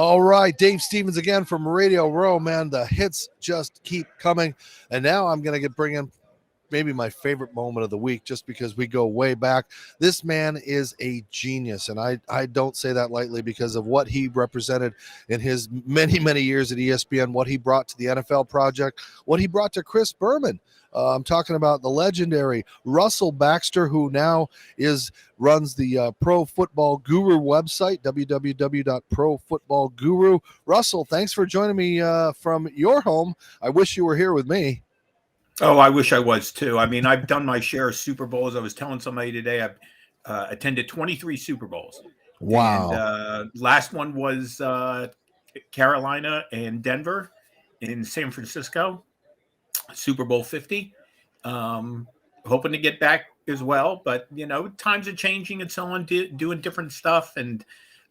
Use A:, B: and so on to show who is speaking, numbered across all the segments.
A: All right, Dave Stevens again from Radio Row, man. The hits just keep coming. And now I'm going to bring in maybe my favorite moment of the week, just because we go way back. This man is a genius, and I don't say that lightly, because of what he represented in his many, many years at ESPN, what he brought to the NFL project, what he brought to Chris Berman. I'm talking about the legendary Russell Baxter, who now runs the Pro Football Guru website, www.profootballguru. Russell, thanks for joining me from your home. I wish you were here with me.
B: Oh, I wish I was too. I mean, I've done my share of Super Bowls. I was telling somebody today, I've attended 23 Super Bowls.
A: Wow.
B: And last one was Carolina and Denver in San Francisco, Super Bowl 50. Hoping to get back as well, but times are changing and so on, doing different stuff, and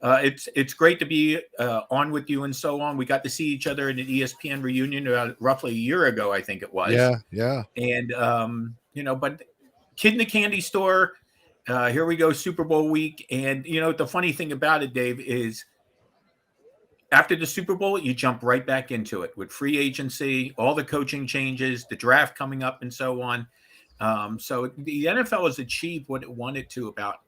B: it's great to be on with you and so on. We got to see each other in an ESPN reunion roughly a year ago, I think it was.
A: Yeah.
B: And but kid in the candy store. Here we go, Super Bowl week, and the funny thing about it, Dave, is after the Super Bowl, you jump right back into it with free agency, all the coaching changes, the draft coming up, and so on. So the NFL has achieved what it wanted to about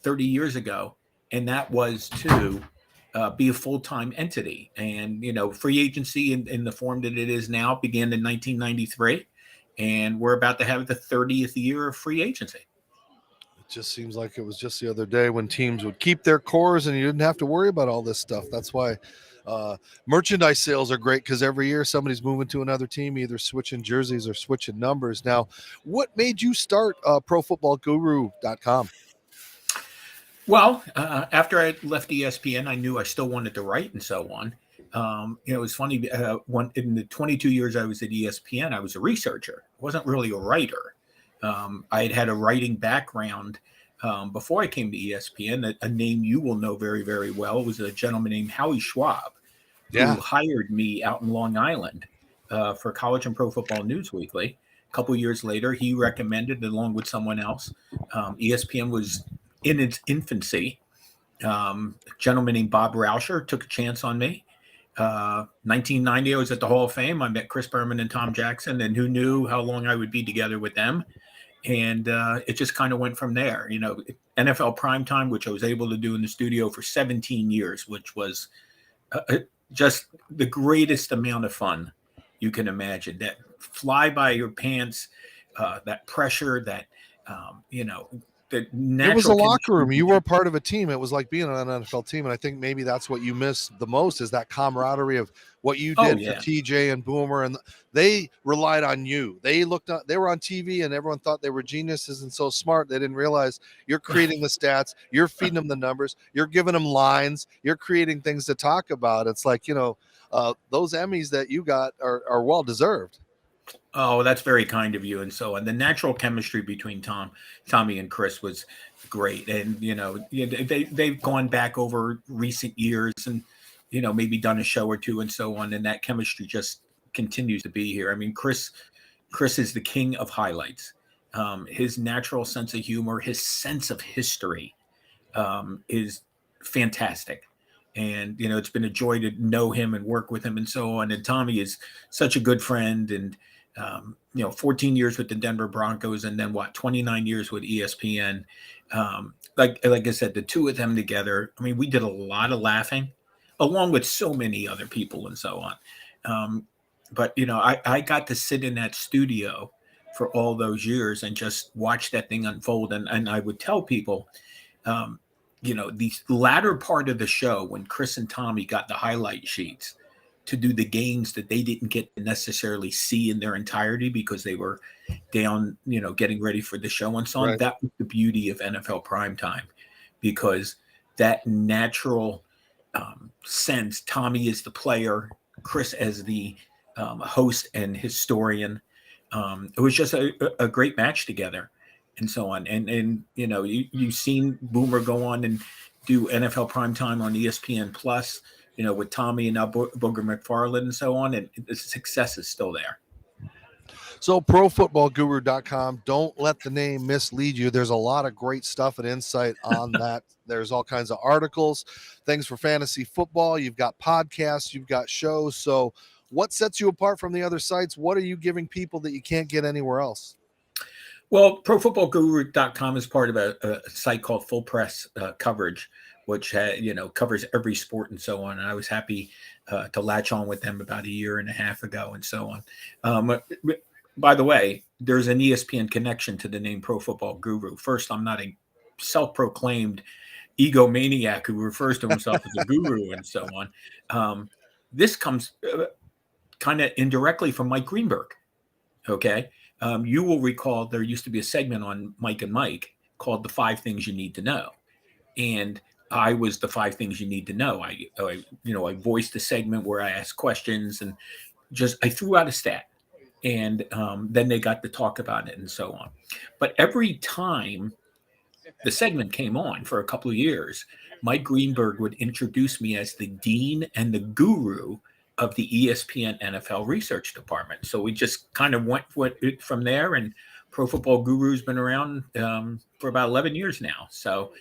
B: 30 years ago, and that was to be a full-time entity. And, free agency in the form that it is now began in 1993, and we're about to have the 30th year of free agency.
A: It just seems like it was just the other day when teams would keep their cores and you didn't have to worry about all this stuff. That's why merchandise sales are great, because every year somebody's moving to another team, either switching jerseys or switching numbers. Now, what made you start profootballguru.com?
B: Well, after I left ESPN, I knew I still wanted to write and so on. It was funny. In the 22 years I was at ESPN, I was a researcher. I wasn't really a writer. I had a writing background before I came to ESPN. A name you will know very, very well was a gentleman named Howie Schwab, who hired me out in Long Island for College and Pro Football News Weekly. A couple years later, he recommended, along with someone else, ESPN was in its infancy. A gentleman named Bob Rauscher took a chance on me. 1990, I was at the Hall of Fame. I met Chris Berman and Tom Jackson, and who knew how long I would be together with them. And it just kind of went from there. NFL Primetime, which I was able to do in the studio for 17 years, which was just the greatest amount of fun you can imagine. That fly by your pants, that pressure, that, the natural.
A: It was a locker room. You were a part of a team. It was like being on an NFL team. And I think maybe that's what you miss the most, is that camaraderie of what you did for TJ and Boomer. And they relied on you. They were on TV and everyone thought they were geniuses and so smart. They didn't realize you're creating the stats. You're feeding them the numbers. You're giving them lines. You're creating things to talk about. It's like, those Emmys that you got are well-deserved.
B: Oh, that's very kind of you. And so on. The natural chemistry between Tommy and Chris was great. And, they've gone back over recent years and, maybe done a show or two and so on. And that chemistry just continues to be here. I mean, Chris is the king of highlights. His natural sense of humor, his sense of history is fantastic. And, it's been a joy to know him and work with him and so on. And Tommy is such a good friend. And, 14 years with the Denver Broncos, and then 29 years with ESPN. Like I said, the two of them together, I mean, we did a lot of laughing along with so many other people and so on. But, I got to sit in that studio for all those years and just watch that thing unfold. And I would tell people, the latter part of the show, when Chris and Tommy got the highlight sheets to do the games that they didn't get to necessarily see in their entirety because they were down, getting ready for the show and so on. Right. That was the beauty of NFL Primetime, because that natural sense, Tommy is the player, Chris as the host and historian. It was just a great match together and so on. And you've seen Boomer go on and do NFL Primetime on ESPN Plus, with Tommy and now Booger McFarland and so on, and the success is still there.
A: So profootballguru.com, don't let the name mislead you. There's a lot of great stuff and insight on that. There's all kinds of articles, things for fantasy football. You've got podcasts, you've got shows. So what sets you apart from the other sites? What are you giving people that you can't get anywhere else?
B: Well, profootballguru.com is part of a site called Full Press Coverage, which covers every sport and so on. And I was happy to latch on with them about a year and a half ago and so on. By the way, there's an ESPN connection to the name Pro Football Guru. First, I'm not a self-proclaimed egomaniac who refers to himself as a guru and so on. This comes kind of indirectly from Mike Greenberg. Okay. You will recall there used to be a segment on Mike and Mike called The 5 Things You Need to Know. And I was the 5 things you need to know. I voiced a segment where I asked questions and I threw out a stat. And then they got to talk about it and so on. But every time the segment came on for a couple of years, Mike Greenberg would introduce me as the dean and the guru of the ESPN NFL research department. So we just kind of went from there, and Pro Football Guru's been around for about 11 years now. So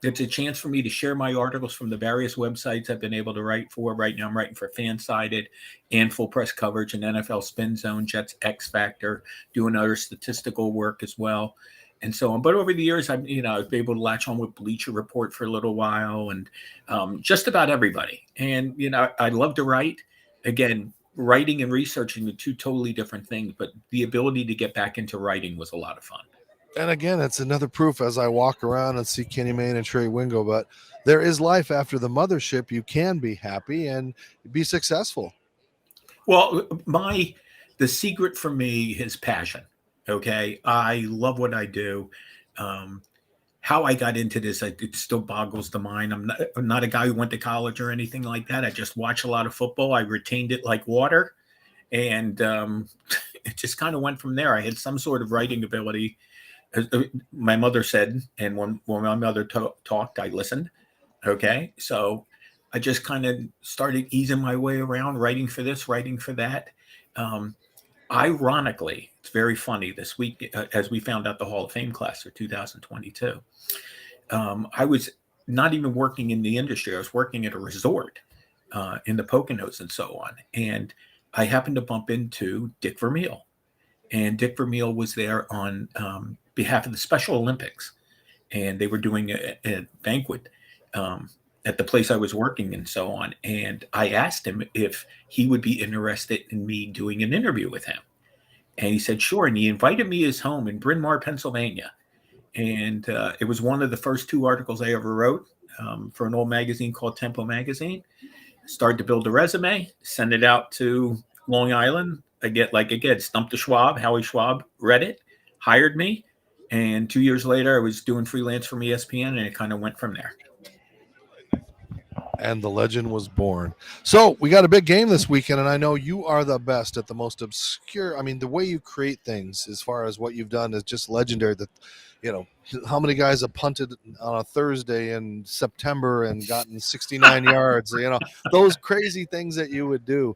B: it's a chance for me to share my articles from the various websites I've been able to write for. Right now I'm writing for Fansided and Full Press Coverage and NFL Spin Zone, Jets X Factor, doing other statistical work as well, and so on. But over the years, I've been able to latch on with Bleacher Report for a little while, and just about everybody. And I love to write. Again, writing and researching are two totally different things, but the ability to get back into writing was a lot of fun.
A: And again, it's another proof as I walk around and see Kenny Mayne and Trey Wingo, but there is life after the mothership. You can be happy and be successful.
B: Well, the secret for me is passion. Okay. I love what I do. How I got into this, it still boggles the mind. I'm not a guy who went to college or anything like that. I just watch a lot of football. I retained it like water. And it just kind of went from there. I had some sort of writing ability. My mother said, and when my mother talked, I listened. Okay. So I just kind of started easing my way around, writing for this, writing for that. Ironically, it's very funny this week, as we found out the Hall of Fame class for 2022, I was not even working in the industry. I was working at a resort in the Poconos and so on. And I happened to bump into Dick Vermeil. And Dick Vermeil was there on behalf of the Special Olympics. And they were doing a banquet at the place I was working and so on. And I asked him if he would be interested in me doing an interview with him. And he said, sure. And he invited me to his home in Bryn Mawr, Pennsylvania. And it was one of the first 2 articles I ever wrote for an old magazine called Tempo Magazine. Started to build a resume, send it out to Long Island. Stumped Schwab, Howie Schwab read it, hired me. And 2 years later, I was doing freelance from ESPN, and it kind of went from there.
A: And the legend was born. So we got a big game this weekend, and I know you are the best at the most obscure. I mean, the way you create things as far as what you've done is just legendary. That, how many guys have punted on a Thursday in September and gotten 69 yards, those crazy things that you would do.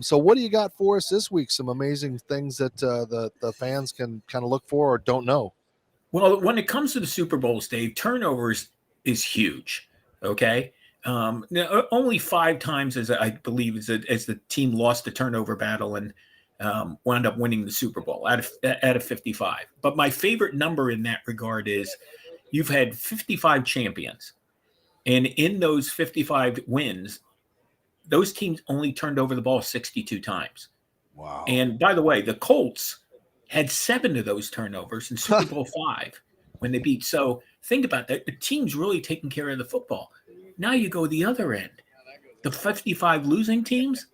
A: So what do you got for us this week? Some amazing things that the fans can kind of look for or don't know.
B: Well, when it comes to the Super Bowls, Dave, turnovers is huge. Okay. Now, only 5 times, as I believe, as the team lost the turnover battle and wound up winning the Super Bowl out of 55. But my favorite number in that regard is you've had 55 champions. And in those 55 wins, those teams only turned over the ball 62 times.
A: Wow.
B: And by the way, the Colts had 7 of those turnovers in Super Bowl 5 when they beat. So think about that. The team's really taking care of the football. Now you go the other end. The 55 losing teams,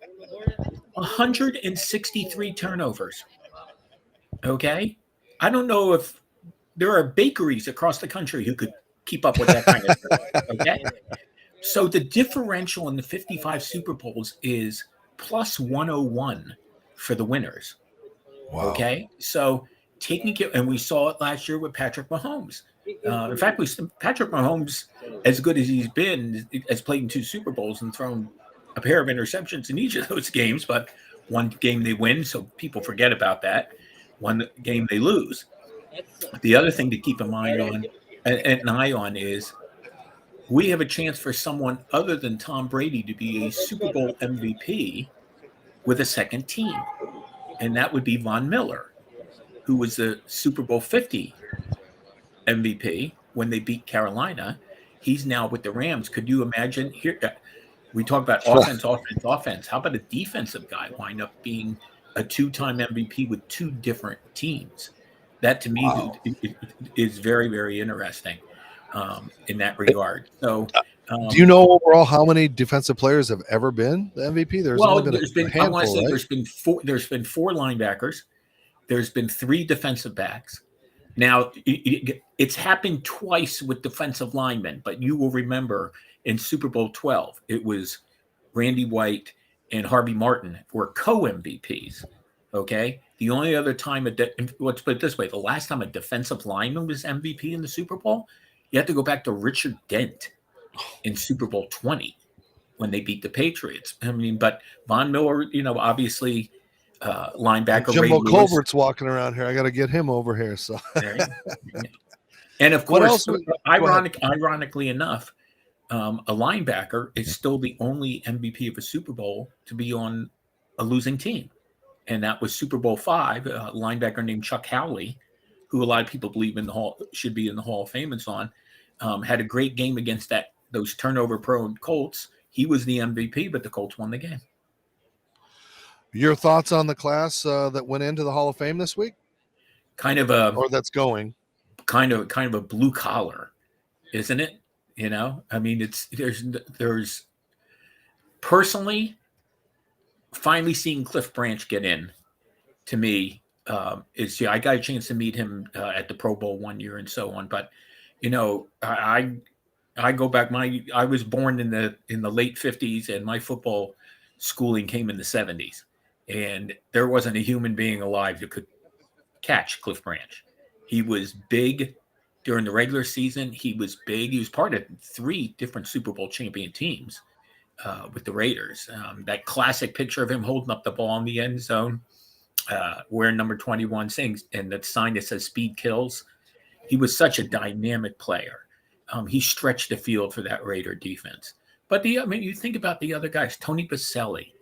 B: 163 turnovers. Okay? I don't know if there are bakeries across the country who could keep up with that kind of stuff. Okay? So the differential in the 55 Super Bowls is plus 101 for the winners.
A: Wow.
B: Okay? So taking care, and we saw it last year with Patrick Mahomes. In fact, Patrick Mahomes, as good as he's been, has played in 2 Super Bowls and thrown a pair of interceptions in each of those games. But One game they win, so people forget about that. One game they lose. The other thing to keep in mind on an eye on is we have a chance for someone other than Tom Brady to be a Super Bowl MVP with a second team, and that would be Von Miller, who was the Super Bowl 50 MVP when they beat Carolina. He's now with the Rams. Could you imagine here? We talk about offense, offense, offense. How about a defensive guy wind up being a two-time MVP with two different teams? That to me is very, very interesting in that regard. So,
A: do you know overall how many defensive players have ever been the MVP? There's only been a handful,
B: I want to say
A: right?
B: there's been four linebackers. There's been three defensive backs. Now, it's happened twice with defensive linemen, but you will remember in Super Bowl 12, it was Randy White and Harvey Martin were co-MVPs, okay? The only other time, let's put it this way, the last time a defensive lineman was MVP in the Super Bowl, you have to go back to Richard Dent in Super Bowl 20 when they beat the Patriots. I mean, but Von Miller, obviously – linebacker
A: Jimbo Colbert's walking around here. I got to get him over here. So,
B: and of course, ironically enough, a linebacker is still the only MVP of a Super Bowl to be on a losing team, and that was Super Bowl 5. A linebacker named Chuck Howley, who a lot of people believe should be in the Hall of Fame and so on, had a great game against those turnover-prone Colts. He was the MVP, but the Colts won the game.
A: Your thoughts on the class that went into the Hall of Fame this week?
B: Or
A: that's going.
B: Kind of a blue collar, isn't it? I mean, there's personally finally seeing Cliff Branch get in to me I got a chance to meet him at the Pro Bowl one year and so on. But I go back. I was born in the late 50s, and my football schooling came in the 70s. And there wasn't a human being alive that could catch Cliff Branch. He was big during the regular season. He was big. He was part of 3 different Super Bowl champion teams with the Raiders. That classic picture of him holding up the ball in the end zone, wearing number 21, sings, and that sign that says "Speed Kills." He was such a dynamic player. He stretched the field for that Raider defense. But you think about the other guys, Tony Baselli.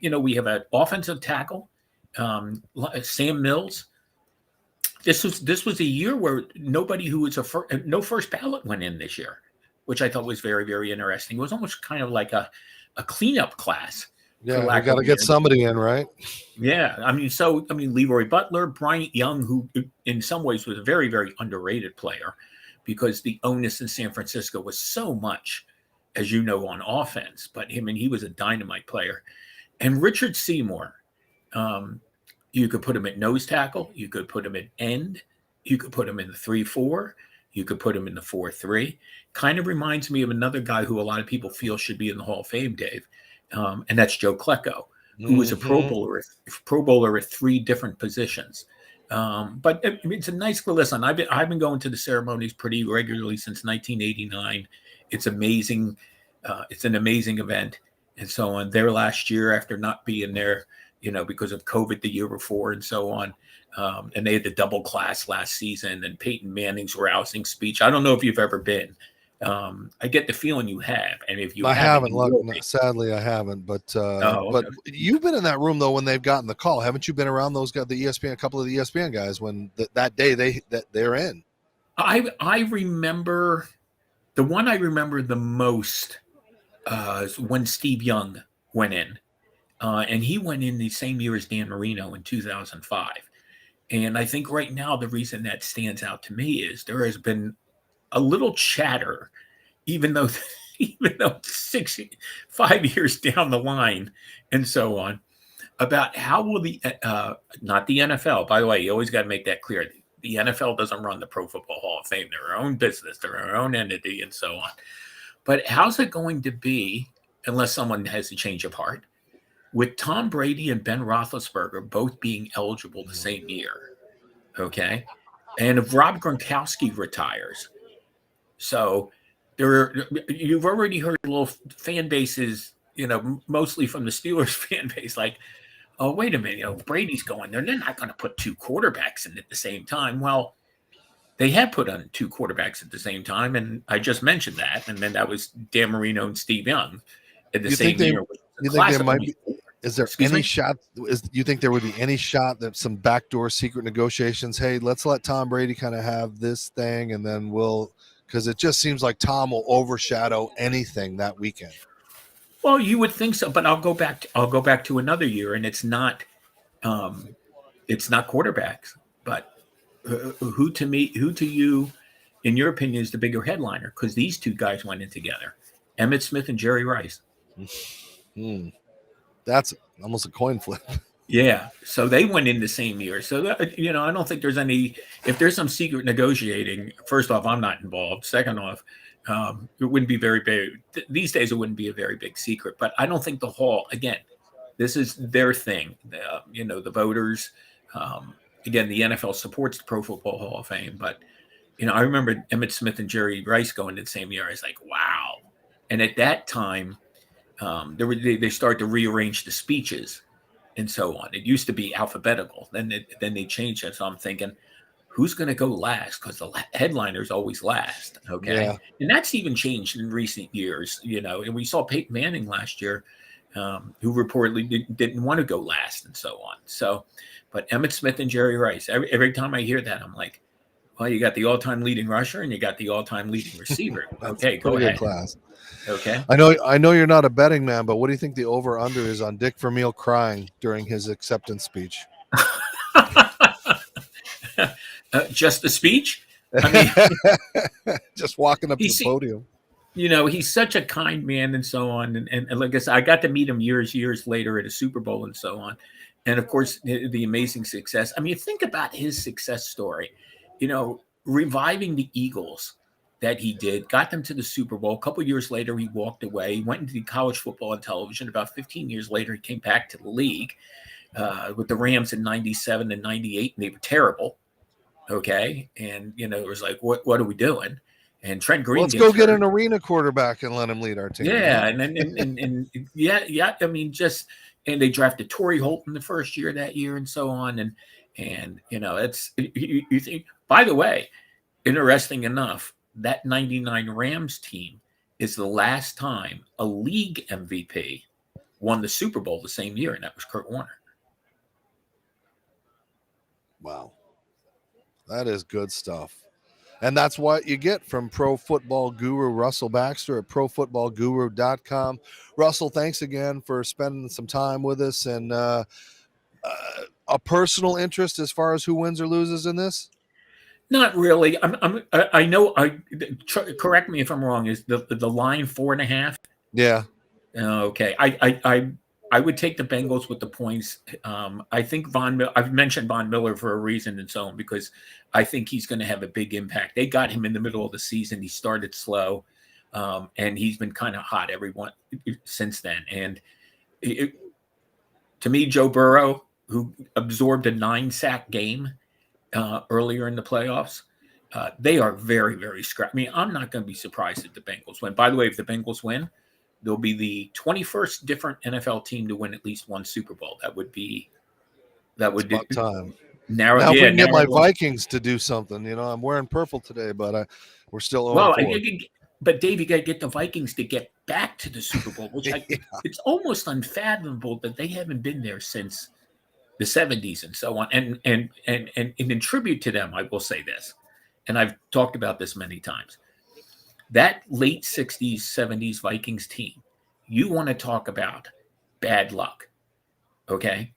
B: We have an offensive tackle, Sam Mills. This was a year where nobody who was no first ballot went in this year, which I thought was very, very interesting. It was almost kind of like a cleanup class.
A: Yeah, we got to get somebody in, right?
B: Yeah, Leroy Butler, Bryant Young, who in some ways was a very, very underrated player because the onus in San Francisco was so much, as you know, on offense. But he was a dynamite player. And Richard Seymour, you could put him at nose tackle. You could put him at end. You could put him in the 3-4. You could put him in the 4-3. Kind of reminds me of another guy who a lot of people feel should be in the Hall of Fame, Dave, and that's Joe Klecko, who was a Pro Bowler at 3 different positions. But it's a nice listen. I've been going to the ceremonies pretty regularly since 1989. It's amazing. It's an amazing event. And so on. There last year, after not being there, because of COVID the year before and so on, and they had the double class last season, and Peyton Manning's rousing speech. I don't know if you've ever been. I get the feeling you have, and if you
A: haven't, sadly, I haven't. But but you've been in that room though when they've gotten the call, haven't you? Been around those guys, the ESPN, a couple of the ESPN guys when that day they're in.
B: I remember the one I remember the most. When Steve Young went in, and he went in the same year as Dan Marino in 2005. And I think right now the reason that stands out to me is there has been a little chatter, even though 5 years down the line and so on, about how will not the NFL, by the way, you always got to make that clear. The NFL doesn't run the Pro Football Hall of Fame. They're their own business, they're their own entity, and so on. But how's it going to be, unless someone has a change of heart, with Tom Brady and Ben Roethlisberger both being eligible the same year? Okay. And if Rob Gronkowski retires, so you've already heard little fan bases, mostly from the Steelers fan base, like, oh, wait a minute, Brady's going there. They're not going to put two quarterbacks in at the same time. Well, they had put on two quarterbacks at the same time, and I just mentioned that. And then that was Dan Marino and Steve Young in the same year.
A: You think there might be? Is there
B: Excuse
A: any
B: me?
A: shot? You think there would be any shot that some backdoor secret negotiations? Hey, let's let Tom Brady kind of have this thing, and then because it just seems like Tom will overshadow anything that weekend.
B: Well, you would think so, but I'll go back to another year, and it's not quarterbacks, but who to you, in your opinion, is the bigger headliner? Because these two guys went in together, Emmitt Smith and Jerry Rice.
A: That's almost a coin flip.
B: Yeah, so they went in the same year. So that, I don't think there's any. If there's some secret negotiating, first off, I'm not involved. Second off, it wouldn't be very big these days. It wouldn't be a very big secret. But I don't think the Hall. Again, this is their thing. The voters. Again, the NFL supports the Pro Football Hall of Fame, but I remember Emmitt Smith and Jerry Rice going in the same year. I was like, wow. And at that time, they started to rearrange the speeches and so on. It used to be alphabetical. Then they changed it. So I'm thinking, who's going to go last? Because the headliner's always last. Okay. Yeah. And that's even changed in recent years, and we saw Peyton Manning last year, who reportedly didn't want to go last and so on. So, but Emmitt Smith and Jerry Rice, every time I hear that, I'm like, well, you got the all-time leading rusher and you got the all-time leading receiver. Okay, go ahead.
A: Class.
B: Okay.
A: I know you're not a betting man, but what do you think the over/under is on Dick Vermeil crying during his acceptance speech?
B: Just the speech? I
A: mean, just walking up to the podium.
B: He's such a kind man and so on. And like I said, I got to meet him years later at a Super Bowl and so on. And of course, the amazing success. I mean, think about his success story. Reviving the Eagles that he did, got them to the Super Bowl. A couple of years later, he walked away. He went into the college football and television. About 15 years later, he came back to the league with the Rams in 97 and 98, and they were terrible. Okay. And, it was like, what are we doing? And Trent Green.
A: Let's go get an arena quarterback and let him lead our team.
B: Yeah. And yeah. I mean, and they drafted Torrey Holt in the first year that year and so on. And it's, you think, by the way, interesting enough, that 99 Rams team is the last time a league MVP won the Super Bowl the same year, and that was Kurt Warner.
A: Wow. That is good stuff. And that's what you get from Pro Football Guru Russell Baxter at profootballguru.com. Russell, thanks again for spending some time with us, and a personal interest as far as who wins or loses in this?
B: Not really. I know. Correct me if I'm wrong. Is the line 4.5?
A: Yeah.
B: Okay. I would take the Bengals with the points. I think I've mentioned Von Miller for a reason and so on, because I think he's going to have a big impact. They got him in the middle of the season. He started slow, and he's been kind of hot everyone since then. And to me, Joe Burrow, who absorbed a 9-sack game earlier in the playoffs, they are very, very scrappy. I mean, I'm not going to be surprised if the Bengals win. By the way, if the Bengals win, they'll be the 21st different NFL team to win at least one Super Bowl. That would be
A: time.
B: Now
A: if we can get my Vikings to do something. I'm wearing purple today, but we're still
B: but Dave, you got to get the Vikings to get back to the Super Bowl, which it's almost unfathomable that they haven't been there since the 70s and so on. And in tribute to them, I will say this, and I've talked about this many times. That late 60s, 70s Vikings team, you want to talk about bad luck, okay?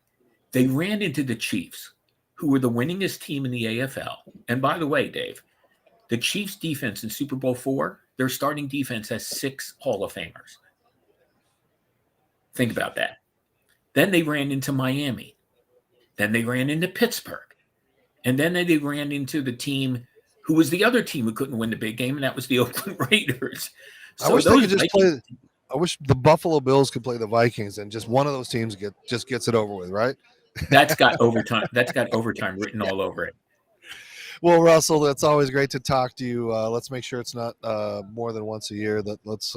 B: They ran into the Chiefs, who were the winningest team in the AFL. And by the way, Dave, the Chiefs defense in Super Bowl IV, their starting defense has 6 Hall of Famers. Think about that. Then they ran into Miami. Then they ran into Pittsburgh. And then they ran into the team who was the other team who couldn't win the big game, and that was the Oakland Raiders.
A: So I wish they could just play. I wish the Buffalo Bills could play the Vikings, and just one of those teams gets it over with, right?
B: That's got overtime. That's got overtime written all over it.
A: Well, Russell, it's always great to talk to you. Let's make sure it's not more than once a year. Let's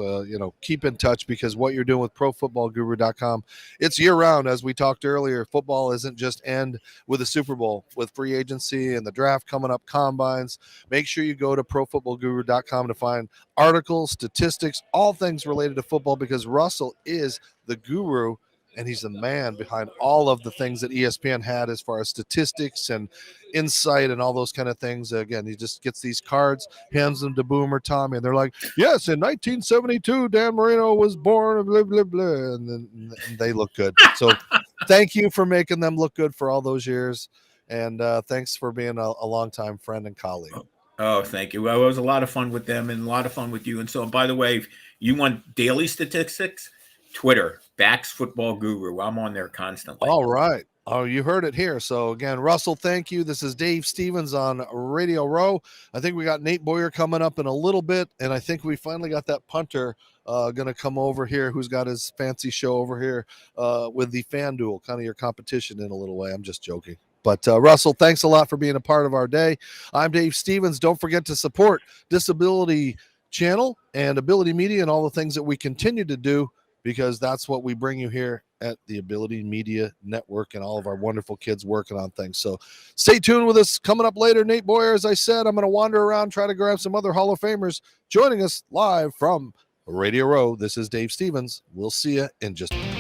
A: keep in touch, because what you're doing with ProFootballGuru.com, it's year round. As we talked earlier, football isn't just end with the Super Bowl. With free agency and the draft coming up, combines, make sure you go to ProFootballGuru.com to find articles, statistics, all things related to football, because Russell is the guru. And he's the man behind all of the things that ESPN had as far as statistics and insight and all those kind of things. Again, he just gets these cards, hands them to Boomer Tommy, and they're like, yes, in 1972, Dan Marino was born, blah, blah, blah. And they look good. So thank you for making them look good for all those years. And thanks for being a longtime friend and colleague.
B: Oh, thank you. Well, it was a lot of fun with them and a lot of fun with you. And so, by the way, if you want daily statistics, Twitter, Bax Football Guru. I'm on there constantly.
A: All right. Oh, you heard it here. So again, Russell, thank you. This is Dave Stevens on Radio Row. I think we got Nate Boyer coming up in a little bit, and I think we finally got that punter going to come over here, who's got his fancy show over here with the FanDuel, kind of your competition in a little way. I'm just joking. But Russell, thanks a lot for being a part of our day. I'm Dave Stevens. Don't forget to support Disability Channel and Ability Media and all the things that we continue to do, because that's what we bring you here at the Ability Media Network, and all of our wonderful kids working on things. So stay tuned with us. Coming up later, Nate Boyer, as I said, I'm going to wander around, try to grab some other Hall of Famers joining us live from Radio Row. This is Dave Stevens. We'll see you in just a minute.